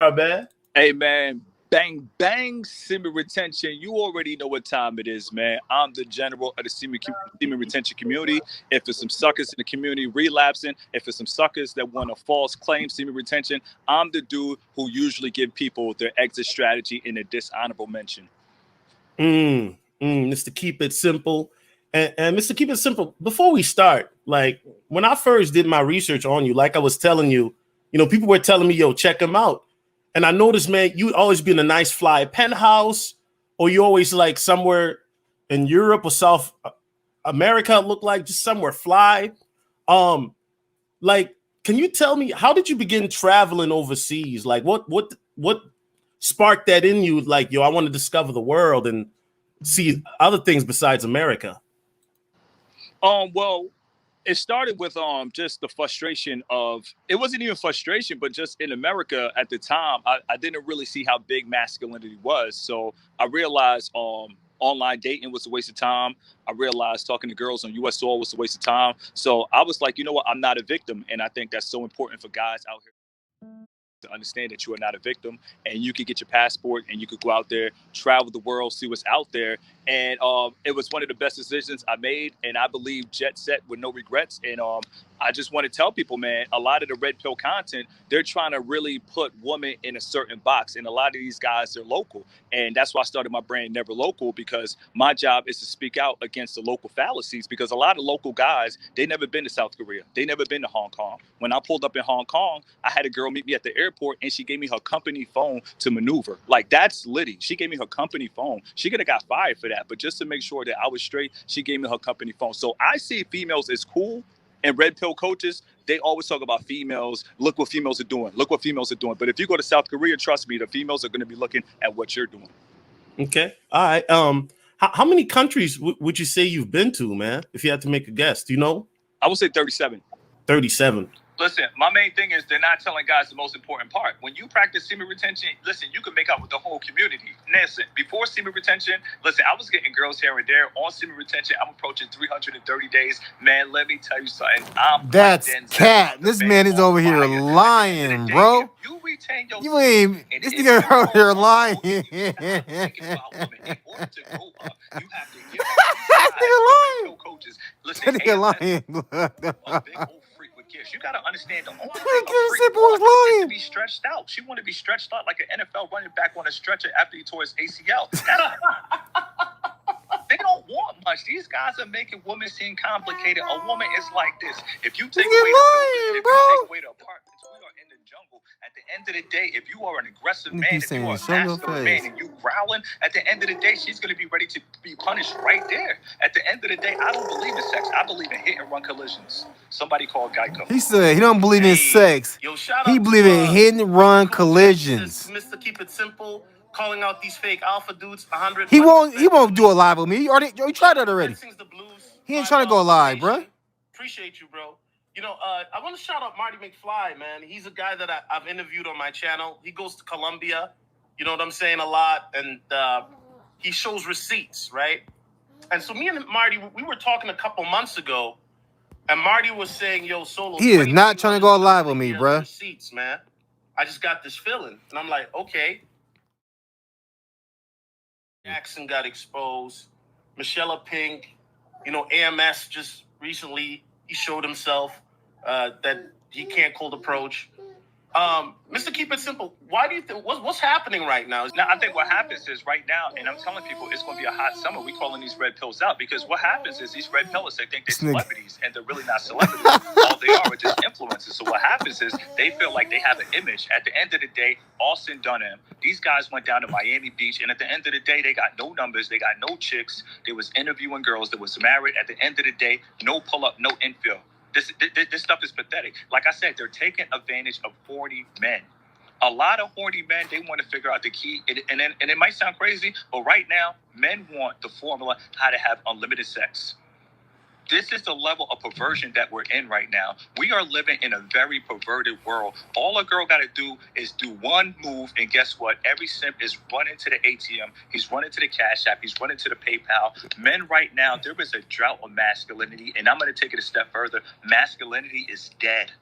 Man. Hey, man, bang, bang, semen retention. You already know what time it is, man. I'm the general of the semen retention community. If it's some suckers in the community relapsing, if it's some suckers that want a false claim semen retention, I'm the dude who usually give people their exit strategy in a dishonorable mention. Mr. Keep It Simple. And Mr. Keep It Simple, before we start, like when I first did my research on you, like I was telling you, people were telling me, yo, check him out. And I noticed, man, you always be in a nice fly penthouse, or you always like somewhere in Europe or South America, look like just somewhere fly. Like, can you tell me, how did you begin traveling overseas? Like what sparked that in you? Like, yo, I want to discover the world and see other things besides America. Well, it started with just the frustration of, it wasn't even frustration, but just in America at the time, I didn't really see how big masculinity was. So I realized online dating was a waste of time. I realized talking to girls on US soil was a waste of time. So I was like, you know what, I'm not a victim. And I think that's so important for guys out here to understand that you are not a victim, and you could get your passport and you could go out there, travel the world, see what's out there. And it was one of the best decisions I made, and I believe jet set with no regrets. And I just want to tell people, man, a lot of the red pill content, they're trying to really put women in a certain box, and a lot of these guys are local. And that's why I started my brand Never Local, because my job is to speak out against the local fallacies, because a lot of local guys, they never been to South Korea, they never been to Hong Kong. When I pulled up in Hong Kong, I had a girl meet me at the airport, and she gave me her company phone to maneuver. Like, that's Liddy. She gave me her company phone. She could have got fired for that, but just to make sure that I was straight, she gave me her company phone. So I see females as cool, and red pill coaches, they always talk about females. Look what females are doing. Look what females are doing. But if you go to South Korea, trust me, the females are going to be looking at what you're doing. Okay. All right. How many countries would you say you've been to, man? If you had to make a guess, do you know? I would say 37. 37. Listen, my main thing is they're not telling guys the most important part. When you practice semen retention, listen, you can make out with the whole community. Listen, before semen retention, listen, I was getting girls here and there. On semen retention, I'm approaching 330 days. Man, let me tell you something. That's cat. This man is over here lying, bro. You retain your you ain't. This nigga over here lying. You have to go up. You have to give nigga lying. Coaches. Listen, nigga lying. A big old freak with gifts. You got to understand the only thing a freak wants is to be stretched out. She want to be stretched out like an NFL running back on a stretcher after he tore his ACL. They don't want much. These guys are making women seem complicated. A woman is like this. If you take away the building, if you take away the apartments, we are in the jungle. At the end of the day, if you are an aggressive man, if you are a masculine man, and you growling, at the end of the day, she's going to be ready to be punished right there. At the end of the day, I don't believe in sex. I believe in hit and run collisions. Somebody called Geico. He said he don't believe in sex. He believe in hit and run collisions. Mr. Keep It Simple, calling out these fake alpha dudes 100. He won't do a live with me. He tried that already. He ain't trying to go live, bro. Appreciate you, bro. I want to shout out Marty McFly, man. He's a guy that I've interviewed on my channel. He goes to Colombia, you know what I'm saying, a lot, and he shows receipts, right? And so me and Marty, we were talking a couple months ago, and Marty was saying, yo, Solo, he is not trying to go live with me, bro. Receipts, man. I just got this feeling, and I'm like, okay. Jackson got exposed. Michelle Pink, AMS just recently, he showed himself that he can't cold approach. Mr. Keep It Simple, why do you think, what's happening right now? Now, I think what happens is right now, and I'm telling people it's going to be a hot summer, we calling these red pills out, because what happens is these red pillers, they think they're celebrities, and they're really not celebrities. All they are just influencers. So what happens is they feel like they have an image. At the end of the day, Austin Dunham, these guys went down to Miami Beach, and at the end of the day, they got no numbers, they got no chicks, they was interviewing girls that was married. At the end of the day, no pull-up, no infill. This stuff is pathetic. Like I said, they're taking advantage of horny men. A lot of horny men, they want to figure out the key. And it might sound crazy, but right now, men want the formula how to have unlimited sex. This is the level of perversion that we're in right now. We are living in a very perverted world. All a girl got to do is do one move, and guess what? Every simp is running to the ATM. He's running to the Cash App. He's running to the PayPal. Men right now, there is a drought of masculinity, and I'm going to take it a step further. Masculinity is dead.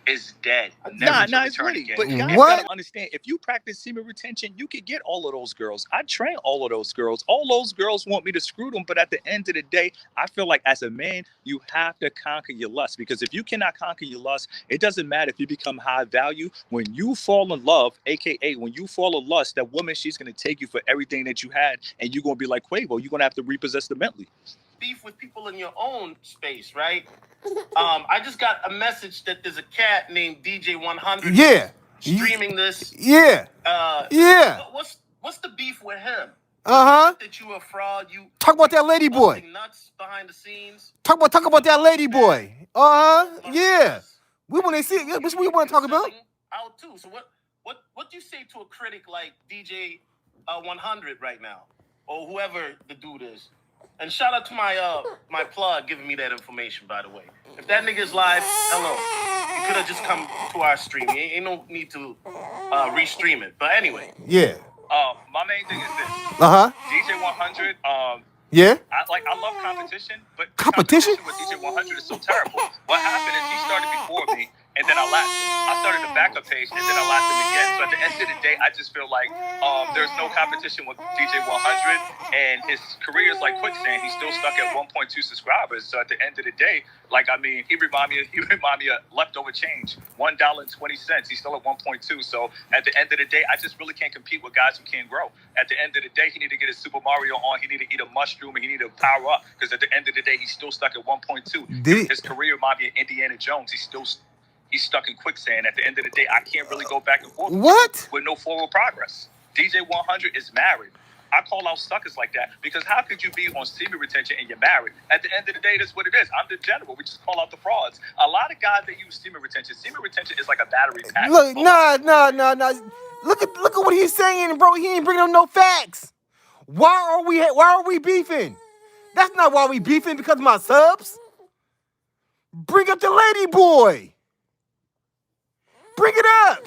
is dead. Never to it's return really. again. But guys What? gotta understand, if you practice semen retention, you can get all of those girls. I train all of those girls. All those girls want me to screw them, but at the end of the day, I feel like as a man, you have to conquer your lust. Because if you cannot conquer your lust, it doesn't matter if you become high value. When you fall in love, aka when you fall in lust, that woman, she's gonna take you for everything that you had, and you're gonna be like Quavo. You're gonna have to repossess them mentally. Beef with people in your own space, right? I just got a message that there's a cat named DJ100. Yeah. Streaming this. Yeah. Yeah. What's the beef with him? That you a fraud. You talk about that lady boy. Nuts behind the scenes. Talk about that lady boy. Yeah. We want to see. Yeah, that's what we want to talk about. Out too. So what do you say to a critic like DJ100 right now, or whoever the dude is? And shout out to my plug giving me that information, by the way. If that nigga's live, hello. You could have just come to our stream. Ain't no need to restream it. But anyway. Yeah. My main thing is this. DJ100. Yeah. I love competition, but competition with DJ100 is so terrible. What happened is he started before me, and then I lapped him. I started the backup page, and then I lapped him again. So at the end of the day, I just feel like there's no competition with DJ100, and his career is like quicksand. He's still stuck at 1.2 subscribers. So at the end of the day, he remind me of leftover change, $1.20. He's still at 1.2. So at the end of the day, I just really can't compete with guys who can't grow. At the end of the day, he need to get his Super Mario on. He need to eat a mushroom, and he need to power up, because at the end of the day, he's still stuck at 1.2. His career remind me of Indiana Jones. He's stuck in quicksand. At the end of the day, I can't really go back and forth with no forward progress. DJ100 is married. I call out suckers like that, because how could you be on semen retention and you're married? At the end of the day, that's what it is. I'm the general. We just call out the frauds. A lot of guys, they use semen retention. Semen retention is like a battery pack. Look, nah. Look at what he's saying, bro. He ain't bringing up no facts. Why are we beefing? That's not why we beefing, because of my subs. Bring up the lady boy. Bring it up.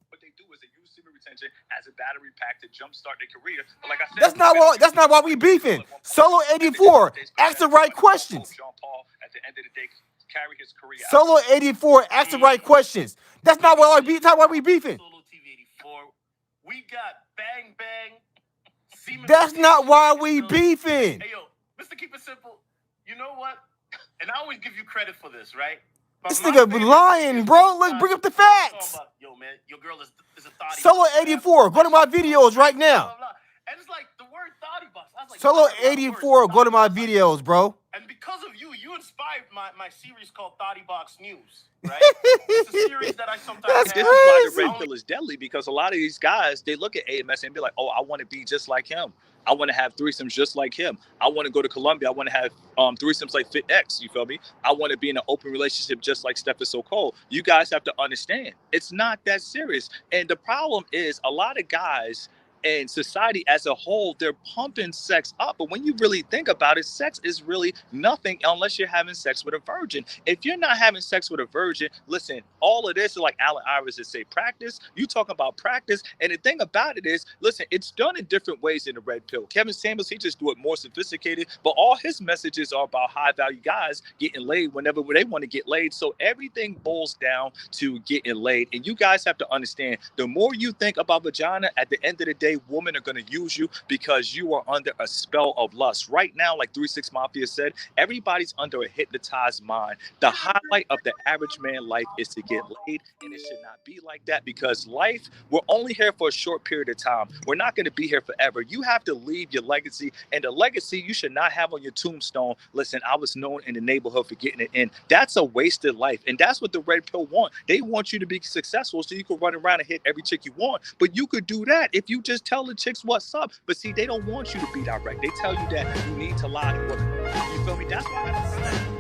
What they do is they use semen retention as a battery pack to jumpstart their career. But like I said, that's not why we beefing. Solo 84, ask the right questions. Jean-Paul, at the end of the day, carry his career. Solo 84, ask the right questions. That's not why we beefing. Solo TV 84. We got bang bang. That's not why we beefing. Hey yo, Mr. Keep It Simple. You know what? And I always give you credit for this, right? But this nigga lying, bro. Let's bring up the facts. Yo, man, your girl is a thotty. Solo 84, go to my videos right now. And it's like the word thotty box. I was like, Solo 84, go to my videos, bro. And because of you inspired my series called Thotty Box News, right? It's a series that I sometimes This is why the red pill is deadly, because a lot of these guys, they look at AMS and be like, oh, I want to be just like him. I want to have threesomes just like him. I want to go to Colombia. I want to have threesomes like Fit X. You feel me? I want to be in an open relationship just like Steph is so cold. You guys have to understand, it's not that serious. And the problem is, a lot of guys and society as a whole, they're pumping sex up. But when you really think about it, sex is really nothing unless you're having sex with a virgin. If you're not having sex with a virgin, listen, all of this is like Allen Iverson say, practice. You talk about practice. And the thing about it is, listen, it's done in different ways in the red pill. Kevin Samuels, he just do it more sophisticated, but all his messages are about high value guys getting laid whenever they want to get laid. So everything boils down to getting laid. And you guys have to understand, the more you think about vagina, at the end of the day, women are going to use you because you are under a spell of lust. Right now, like 3-6 Mafia said, everybody's under a hypnotized mind. The highlight of the average man life is to get laid, and it should not be like that, because life, we're only here for a short period of time. We're not going to be here forever. You have to leave your legacy, and the legacy you should not have on your tombstone, listen, I was known in the neighborhood for getting it in. That's a wasted life, and that's what the red pill want. They want you to be successful so you can run around and hit every chick you want, but you could do that if you just tell the chicks what's up. But see, they don't want you to be direct. They tell you that you need to lie to women. You feel me? That's why